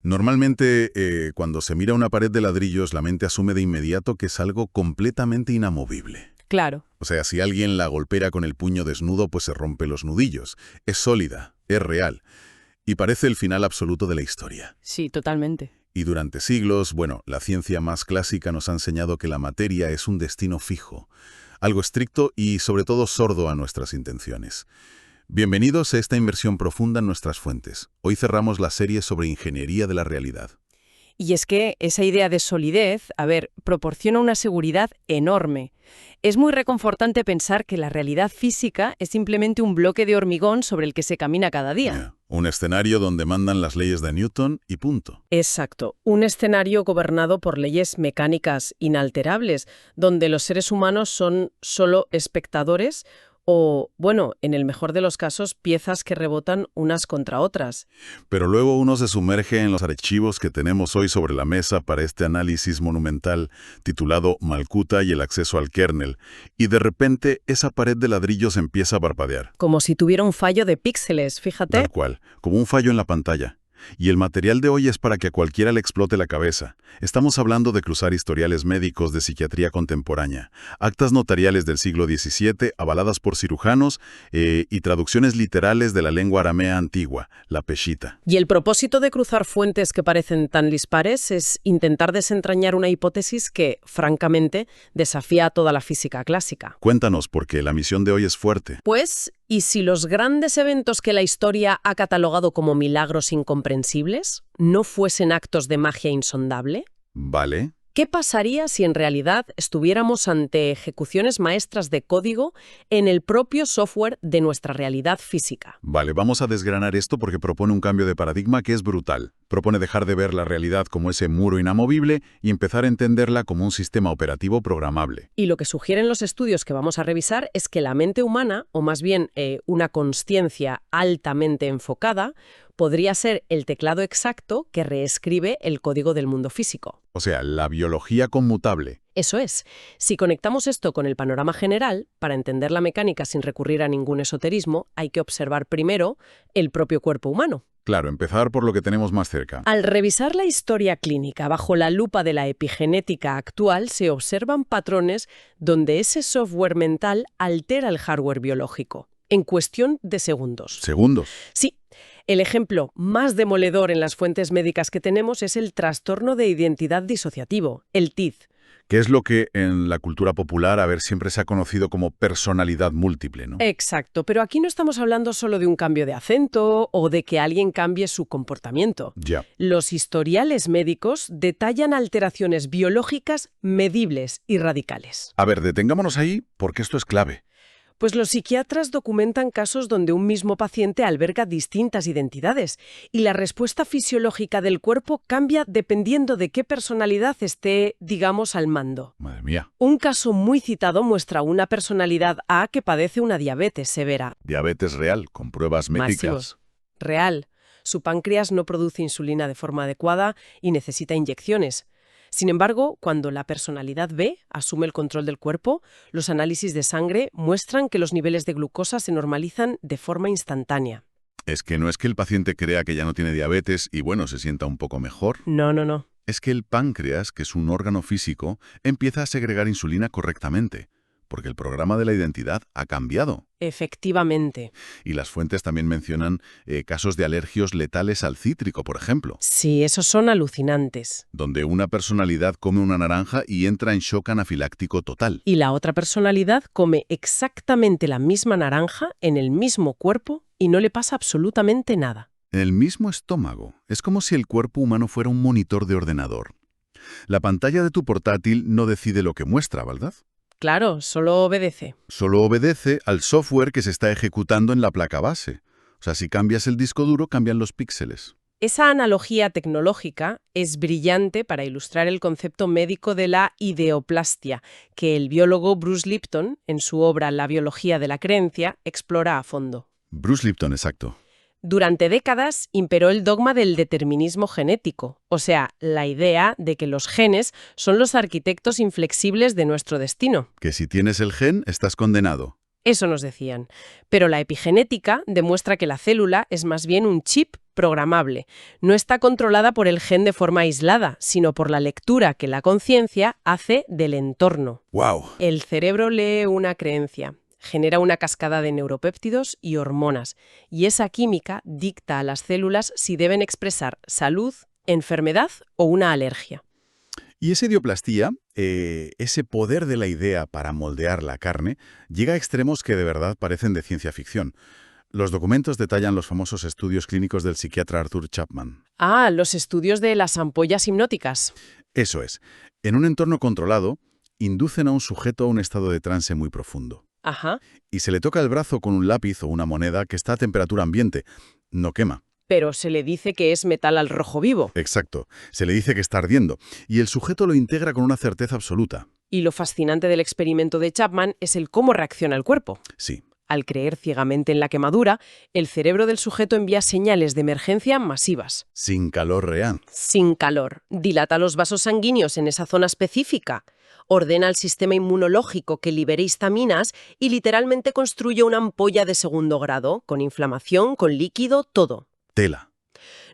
Normalmente, cuando se mira una pared de ladrillos, la mente asume de inmediato que es algo completamente inamovible. Claro. O sea, si alguien la golpea con el puño desnudo, pues se rompe los nudillos. Es sólida, es real. Y parece el final absoluto de la historia. Sí, totalmente. Y durante siglos, bueno, la ciencia más clásica nos ha enseñado que la materia es un destino fijo, algo estricto y, sobre todo, sordo a nuestras intenciones. Bienvenidos a esta inmersión profunda en nuestras fuentes. Hoy cerramos la serie sobre ingeniería de la realidad. Y es que esa idea de solidez, proporciona una seguridad enorme. Es muy reconfortante pensar que la realidad física es simplemente un bloque de hormigón sobre el que se camina cada día. Un escenario donde mandan las leyes de Newton y punto. Exacto. Un escenario gobernado por leyes mecánicas inalterables, donde los seres humanos son solo espectadores o, bueno, en el mejor de los casos, piezas que rebotan unas contra otras. Pero luego uno se sumerge en los archivos que tenemos hoy sobre la mesa para este análisis monumental titulado Malkuta y el acceso al kernel, y de repente esa pared de ladrillos empieza a parpadear. Como si tuviera un fallo de píxeles, fíjate. Tal cual, como un fallo en la pantalla. Y el material de hoy es para que a cualquiera le explote la cabeza. Estamos hablando de cruzar historiales médicos de psiquiatría contemporánea, actas notariales del siglo XVII avaladas por cirujanos y traducciones literales de la lengua aramea antigua, la peshita. Y el propósito de cruzar fuentes que parecen tan dispares es intentar desentrañar una hipótesis que, francamente, desafía a toda la física clásica. Cuéntanos, porque la misión de hoy es fuerte. Pues, ¿y si los grandes eventos que la historia ha catalogado como milagros incomprensibles no fuesen actos de magia insondable? Vale. ¿Qué pasaría si en realidad estuviéramos ante ejecuciones maestras de código en el propio software de nuestra realidad física? Vale, vamos a desgranar esto porque propone un cambio de paradigma que es brutal. Propone dejar de ver la realidad como ese muro inamovible y empezar a entenderla como un sistema operativo programable. Y lo que sugieren los estudios que vamos a revisar es que la mente humana, o más bien una consciencia altamente enfocada, podría ser el teclado exacto que reescribe el código del mundo físico. O sea, la biología conmutable. Eso es. Si conectamos esto con el panorama general, para entender la mecánica sin recurrir a ningún esoterismo, hay que observar primero el propio cuerpo humano. Claro, empezar por lo que tenemos más cerca. Al revisar la historia clínica bajo la lupa de la epigenética actual, se observan patrones donde ese software mental altera el hardware biológico, en cuestión de segundos. ¿Segundos? Sí. El ejemplo más demoledor en las fuentes médicas que tenemos es el trastorno de identidad disociativo, el TID. Que es lo que en la cultura popular, siempre se ha conocido como personalidad múltiple, ¿no? Exacto, pero aquí no estamos hablando solo de un cambio de acento o de que alguien cambie su comportamiento. Ya. Los historiales médicos detallan alteraciones biológicas medibles y radicales. Detengámonos ahí porque esto es clave. Pues los psiquiatras documentan casos donde un mismo paciente alberga distintas identidades y la respuesta fisiológica del cuerpo cambia dependiendo de qué personalidad esté, digamos, al mando. Madre mía. Un caso muy citado muestra una personalidad A que padece una diabetes severa. Diabetes real, con pruebas médicas. Masivos. Real. Su páncreas no produce insulina de forma adecuada y necesita inyecciones. Sin embargo, cuando la personalidad B asume el control del cuerpo, los análisis de sangre muestran que los niveles de glucosa se normalizan de forma instantánea. Es que no es que el paciente crea que ya no tiene diabetes y, se sienta un poco mejor. No. Es que el páncreas, que es un órgano físico, empieza a segregar insulina correctamente, porque el programa de la identidad ha cambiado. Efectivamente. Y las fuentes también mencionan casos de alergias letales al cítrico, por ejemplo. Sí, esos son alucinantes. Donde una personalidad come una naranja y entra en shock anafiláctico total. Y la otra personalidad come exactamente la misma naranja en el mismo cuerpo y no le pasa absolutamente nada. En el mismo estómago. Es como si el cuerpo humano fuera un monitor de ordenador. La pantalla de tu portátil no decide lo que muestra, ¿verdad? Claro, solo obedece. Solo obedece al software que se está ejecutando en la placa base. O sea, si cambias el disco duro, cambian los píxeles. Esa analogía tecnológica es brillante para ilustrar el concepto médico de la ideoplastia, que el biólogo Bruce Lipton, en su obra La biología de la creencia, explora a fondo. Bruce Lipton, exacto. Durante décadas imperó el dogma del determinismo genético, o sea, la idea de que los genes son los arquitectos inflexibles de nuestro destino. Que si tienes el gen, estás condenado. Eso nos decían. Pero la epigenética demuestra que la célula es más bien un chip programable. No está controlada por el gen de forma aislada, sino por la lectura que la conciencia hace del entorno. ¡Wow! El cerebro lee una creencia, genera una cascada de neuropéptidos y hormonas, y esa química dicta a las células si deben expresar salud, enfermedad o una alergia. Y esa idioplastía, ese poder de la idea para moldear la carne, llega a extremos que de verdad parecen de ciencia ficción. Los documentos detallan los famosos estudios clínicos del psiquiatra Arthur Chapman. Ah, los estudios de las ampollas hipnóticas. Eso es. En un entorno controlado, inducen a un sujeto a un estado de trance muy profundo. Ajá. Y se le toca el brazo con un lápiz o una moneda que está a temperatura ambiente. No quema. Pero se le dice que es metal al rojo vivo. Exacto. Se le dice que está ardiendo. Y el sujeto lo integra con una certeza absoluta. Y lo fascinante del experimento de Chapman es el cómo reacciona el cuerpo. Sí. Al creer ciegamente en la quemadura, el cerebro del sujeto envía señales de emergencia masivas. Sin calor real. Sin calor. Dilata los vasos sanguíneos en esa zona específica. Ordena al sistema inmunológico que libere histaminas y literalmente construye una ampolla de segundo grado, con inflamación, con líquido, todo. Tela.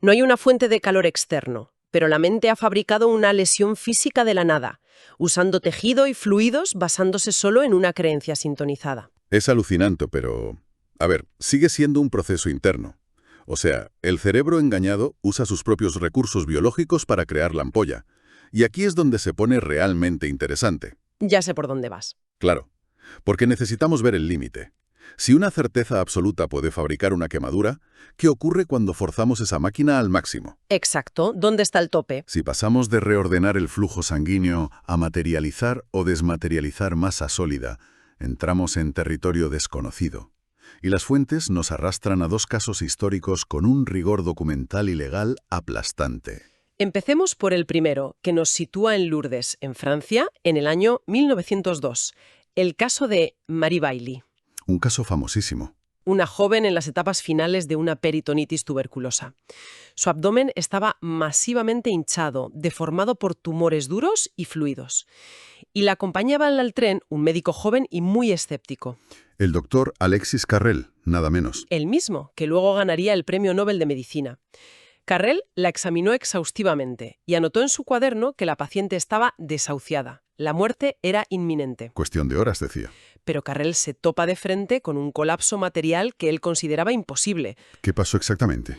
No hay una fuente de calor externo, pero la mente ha fabricado una lesión física de la nada, usando tejido y fluidos basándose solo en una creencia sintonizada. Es alucinante, pero... A ver, sigue siendo un proceso interno. O sea, el cerebro engañado usa sus propios recursos biológicos para crear la ampolla. Y aquí es donde se pone realmente interesante. Ya sé por dónde vas. Claro, porque necesitamos ver el límite. Si una certeza absoluta puede fabricar una quemadura, ¿qué ocurre cuando forzamos esa máquina al máximo? Exacto. ¿Dónde está el tope? Si pasamos de reordenar el flujo sanguíneo a materializar o desmaterializar masa sólida, entramos en territorio desconocido. Y las fuentes nos arrastran a dos casos históricos con un rigor documental y legal aplastante. Empecemos por el primero, que nos sitúa en Lourdes, en Francia, en el año 1902. El caso de Marie Bailly. Un caso famosísimo. Una joven en las etapas finales de una peritonitis tuberculosa. Su abdomen estaba masivamente hinchado, deformado por tumores duros y fluidos. Y la acompañaba al tren un médico joven y muy escéptico. El doctor Alexis Carrel, nada menos. El mismo, que luego ganaría el Premio Nobel de Medicina. Carrel la examinó exhaustivamente y anotó en su cuaderno que la paciente estaba desahuciada. La muerte era inminente. Cuestión de horas, decía. Pero Carrel se topa de frente con un colapso material que él consideraba imposible. ¿Qué pasó exactamente?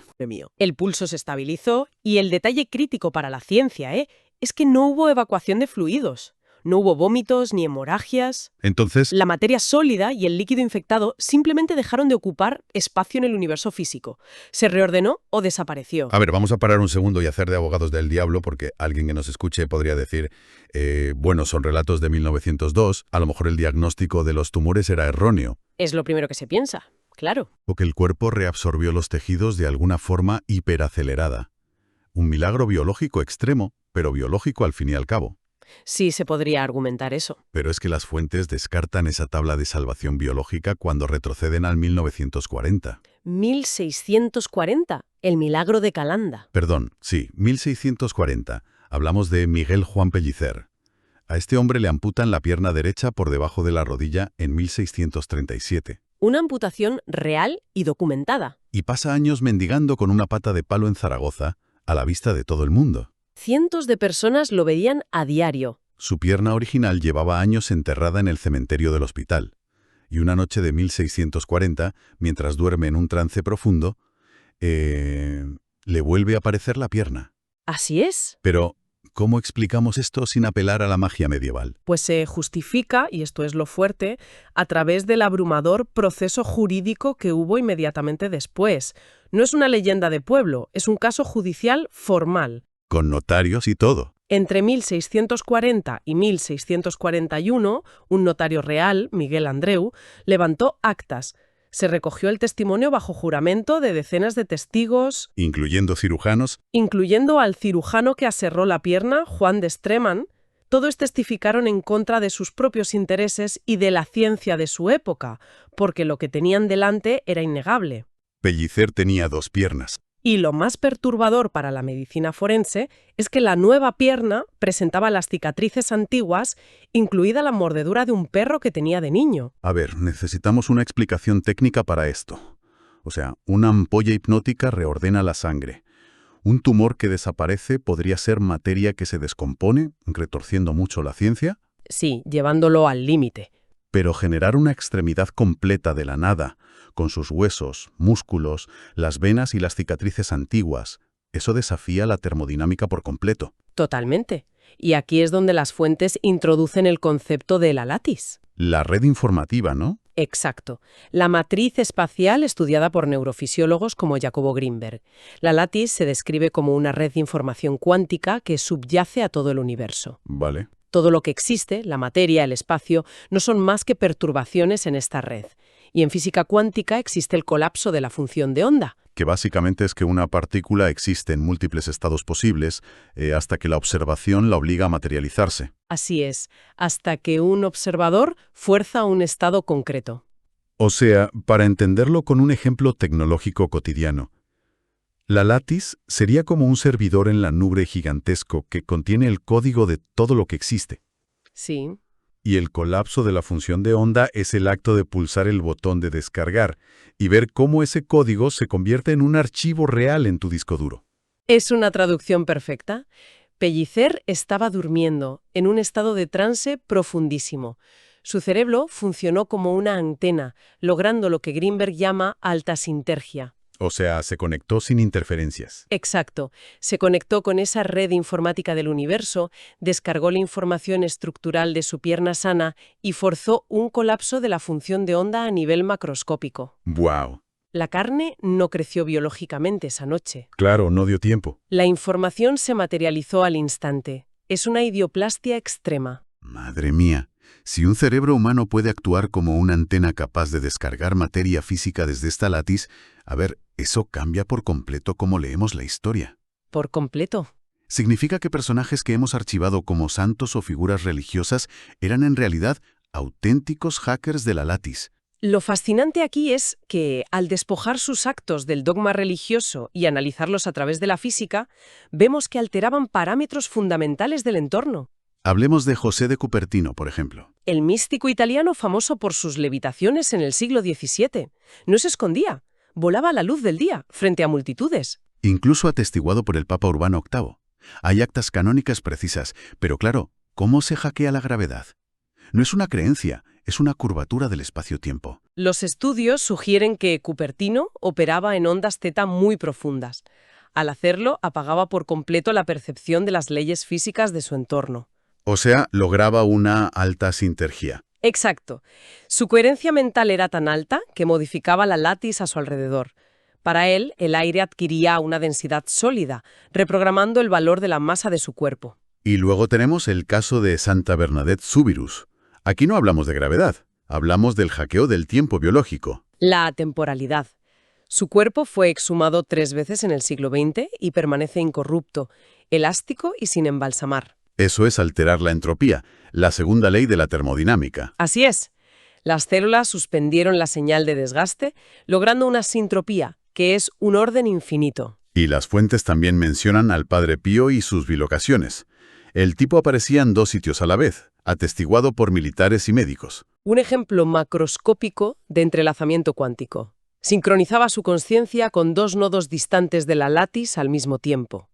El pulso se estabilizó y el detalle crítico para la ciencia, es que no hubo evacuación de fluidos. No hubo vómitos ni hemorragias. Entonces, La materia sólida y el líquido infectado simplemente dejaron de ocupar espacio en el universo físico. Se reordenó o desapareció. a ver, vamos a parar un segundo y hacer de abogados del diablo, porque alguien que nos escuche podría decir, bueno, son relatos de 1902, a lo mejor el diagnóstico de los tumores era erróneo, Es lo primero que se piensa, claro. o que el cuerpo reabsorbió los tejidos de alguna forma hiperacelerada. Un milagro biológico extremo, pero biológico al fin y al cabo. Sí se podría argumentar eso. Pero es que las fuentes descartan esa tabla de salvación biológica cuando retroceden al 1940. 1640, el milagro de Calanda. Perdón, sí, 1640. Hablamos de Miguel Juan Pellicer. A este hombre le amputan la pierna derecha por debajo de la rodilla en 1637. Una amputación real y documentada. Y pasa años mendigando con una pata de palo en Zaragoza, a la vista de todo el mundo. Cientos de personas lo veían a diario. Su pierna original llevaba años enterrada en el cementerio del hospital. Y una noche de 1640, mientras duerme en un trance profundo, le vuelve a aparecer la pierna. Así es. Pero, ¿cómo explicamos esto sin apelar a la magia medieval? Pues se justifica, y esto es lo fuerte, a través del abrumador proceso jurídico que hubo inmediatamente después. No es una leyenda de pueblo, es un caso judicial formal. Con notarios y todo. Entre 1640 y 1641, un notario real, Miguel Andreu, levantó actas. Se recogió el testimonio bajo juramento de decenas de testigos, Incluyendo cirujanos. incluyendo al cirujano que aserró la pierna, Juan de Streman. Todos testificaron en contra de sus propios intereses y de la ciencia de su época, porque lo que tenían delante era innegable. Pellicer tenía dos piernas. Y lo más perturbador para la medicina forense es que la nueva pierna presentaba las cicatrices antiguas, incluida la mordedura de un perro que tenía de niño. A ver, necesitamos una explicación técnica para esto. O sea, una ampolla hipnótica reordena la sangre. Un tumor que desaparece podría ser materia que se descompone, retorciendo mucho la ciencia, Sí, llevándolo al límite. pero generar una extremidad completa de la nada, con sus huesos, músculos, las venas y las cicatrices antiguas, eso desafía la termodinámica por completo. Totalmente. Y aquí es donde las fuentes introducen el concepto de la latis. La red informativa, ¿no? Exacto. La matriz espacial estudiada por neurofisiólogos como Jacobo Grinberg. La latis se describe como una red de información cuántica que subyace a todo el universo. Vale. Todo lo que existe, la materia, el espacio, no son más que perturbaciones en esta red. Y en física cuántica existe el colapso de la función de onda. Que básicamente es que una partícula existe en múltiples estados posibles hasta que la observación la obliga a materializarse. Así es, hasta que un observador fuerza un estado concreto. O sea, para entenderlo con un ejemplo tecnológico cotidiano, la Lattice sería como un servidor en la nube gigantesco que contiene el código de todo lo que existe. Sí. Y el colapso de la función de onda es el acto de pulsar el botón de descargar y ver cómo ese código se convierte en un archivo real en tu disco duro. Es una traducción perfecta. Pellicer estaba durmiendo, en un estado de trance profundísimo. Su cerebro funcionó como una antena, logrando lo que Grinberg llama alta sintergia. O sea, se conectó sin interferencias. Exacto. Se conectó con esa red informática del universo, descargó la información estructural de su pierna sana y forzó un colapso de la función de onda a nivel macroscópico. ¡Wow! La carne no creció biológicamente esa noche. Claro, no dio tiempo. La información se materializó al instante. Es una idioplastia extrema. Madre mía, si un cerebro humano puede actuar como una antena capaz de descargar materia física desde esta Lattice, a ver, eso cambia por completo cómo leemos la historia. Por completo. Significa que personajes que hemos archivado como santos o figuras religiosas eran en realidad auténticos hackers de la Lattice. Lo fascinante aquí es que, al despojar sus actos del dogma religioso y analizarlos a través de la física, vemos que alteraban parámetros fundamentales del entorno. Hablemos de José de Cupertino, por ejemplo. El místico italiano famoso por sus levitaciones en el siglo XVII. No se escondía, volaba a la luz del día, frente a multitudes. Incluso atestiguado por el Papa Urbano VIII. Hay actas canónicas precisas, pero claro, ¿cómo se hackea la gravedad? No es una creencia, es una curvatura del espacio-tiempo. Los estudios sugieren que Cupertino operaba en ondas θ muy profundas. Al hacerlo, apagaba por completo la percepción de las leyes físicas de su entorno. O sea, lograba una alta sintergia. Exacto. Su coherencia mental era tan alta que modificaba la lattice a su alrededor. Para él, el aire adquiría una densidad sólida, reprogramando el valor de la masa de su cuerpo. Y luego tenemos el caso de Santa Bernadette Soubirous. Aquí no hablamos de gravedad, hablamos del hackeo del tiempo biológico. La atemporalidad. Su cuerpo fue exhumado 3 veces en el siglo XX y permanece incorrupto, elástico y sin embalsamar. Eso es alterar la entropía, la segunda ley de la termodinámica. Así es. Las células suspendieron la señal de desgaste, logrando una sintropía, que es un orden infinito. Y las fuentes también mencionan al Padre Pío y sus bilocaciones. El tipo aparecía en 2 sitios a la vez, atestiguado por militares y médicos. Un ejemplo macroscópico de entrelazamiento cuántico. Sincronizaba su consciencia con 2 nodos distantes de la lattice al mismo tiempo.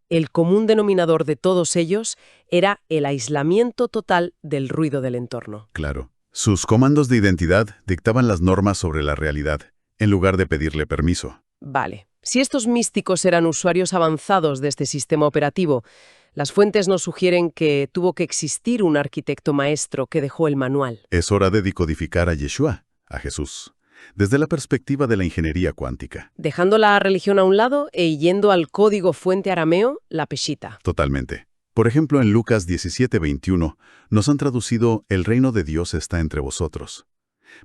El común denominador de todos ellos era el aislamiento total del ruido del entorno. Claro. Sus comandos de identidad dictaban las normas sobre la realidad, en lugar de pedirle permiso. Vale. Si estos místicos eran usuarios avanzados de este sistema operativo, las fuentes nos sugieren que tuvo que existir un arquitecto maestro que dejó el manual. Es hora de decodificar a Yeshua, a Jesús, desde la perspectiva de la ingeniería cuántica. Dejando la religión a un lado e yendo al código fuente arameo, la Peshita. Totalmente. Por ejemplo, en Lucas 17:21 nos han traducido «El reino de Dios está entre vosotros».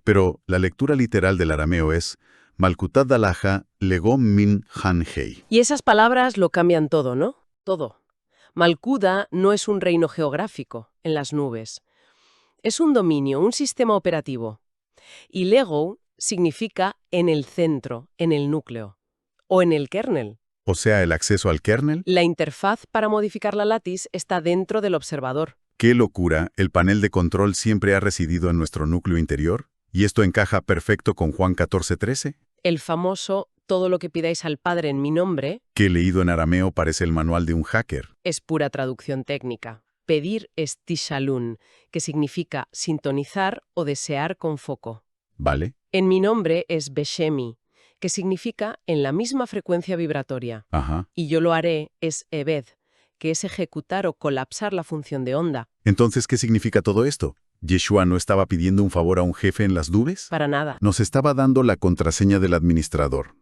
Pero la lectura literal del arameo es «Malkutat dalaja legom min han hei». Y esas palabras lo cambian todo, ¿no? Todo. Malkuda no es un reino geográfico, en las nubes. Es un dominio, un sistema operativo. Y Lego significa en el centro, en el núcleo. o en el kernel. O sea, el acceso al kernel. La interfaz para modificar la lattice está dentro del observador. ¡Qué locura! El panel de control siempre ha residido en nuestro núcleo interior. ¿Y esto encaja perfecto con Juan 14:13? El famoso «todo lo que pidáis al Padre en mi nombre» Que leído en arameo parece el manual de un hacker. es pura traducción técnica. Pedir es tishalun, que significa sintonizar o desear con foco. ¿Vale? En mi nombre es beshemi, que significa en la misma frecuencia vibratoria. Ajá. Y yo lo haré es ebed, que es ejecutar o colapsar la función de onda. Entonces, ¿qué significa todo esto? ¿Yeshua no estaba pidiendo un favor a un jefe en las nubes? Para nada. Nos estaba dando la contraseña del administrador.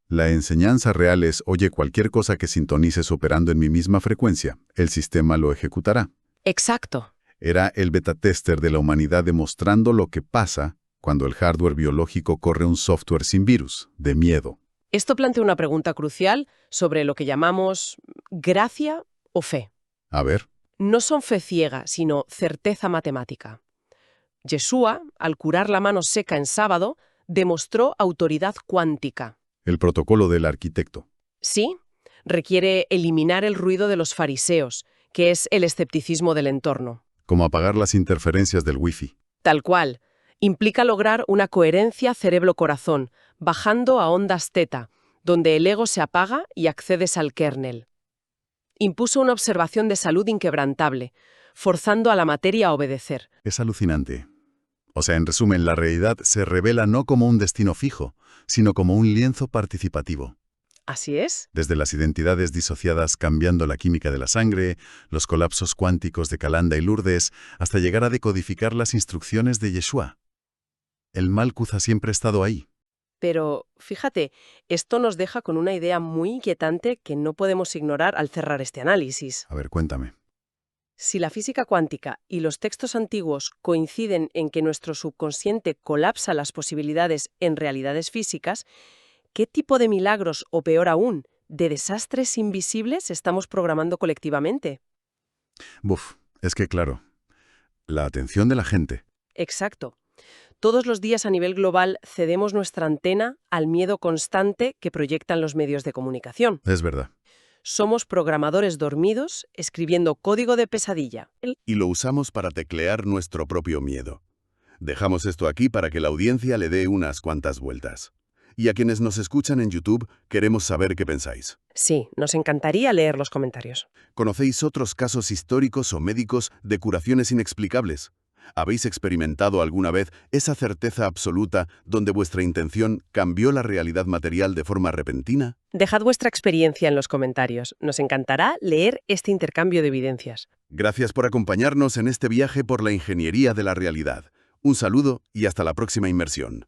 La enseñanza real es, oye, cualquier cosa que sintonices operando en mi misma frecuencia, el sistema lo ejecutará. Exacto. Era el beta tester de la humanidad demostrando lo que pasa cuando el hardware biológico corre un software sin virus, de miedo. Esto plantea una pregunta crucial sobre lo que llamamos gracia o fe. A ver, No son fe ciega, sino certeza matemática. Yeshua, al curar la mano seca en sábado, demostró autoridad cuántica. el protocolo del arquitecto. Sí, requiere eliminar el ruido de los fariseos, que es el escepticismo del entorno. Como apagar las interferencias del Wi-Fi. Tal cual. Implica lograr una coherencia cerebro-corazón, bajando a ondas teta, donde el ego se apaga y accedes al kernel. Impuso una observación de salud inquebrantable, forzando a la materia a obedecer. Es alucinante. O sea, en resumen, la realidad se revela no como un destino fijo, sino como un lienzo participativo. Así es. Desde las identidades disociadas cambiando la química de la sangre, los colapsos cuánticos de Calanda y Lourdes, hasta llegar a decodificar las instrucciones de Yeshua. El Malkuth ha siempre estado ahí. Pero, fíjate, esto nos deja con una idea muy inquietante que no podemos ignorar al cerrar este análisis. A ver, cuéntame. Si la física cuántica y los textos antiguos coinciden en que nuestro subconsciente colapsa las posibilidades en realidades físicas, ¿qué tipo de milagros o, peor aún, de desastres invisibles estamos programando colectivamente? Buf, es que claro, la atención de la gente. Exacto. Todos los días a nivel global cedemos nuestra antena al miedo constante que proyectan los medios de comunicación. Es verdad. Somos programadores dormidos escribiendo código de pesadilla. Y lo usamos para teclear nuestro propio miedo. Dejamos esto aquí para que la audiencia le dé unas cuantas vueltas. Y a quienes nos escuchan en YouTube, queremos saber qué pensáis. Sí, nos encantaría leer los comentarios. ¿Conocéis otros casos históricos o médicos de curaciones inexplicables? ¿Habéis experimentado alguna vez esa certeza absoluta donde vuestra intención cambió la realidad material de forma repentina? Dejad vuestra experiencia en los comentarios. Nos encantará leer este intercambio de evidencias. Gracias por acompañarnos en este viaje por la ingeniería de la realidad. Un saludo y hasta la próxima inmersión.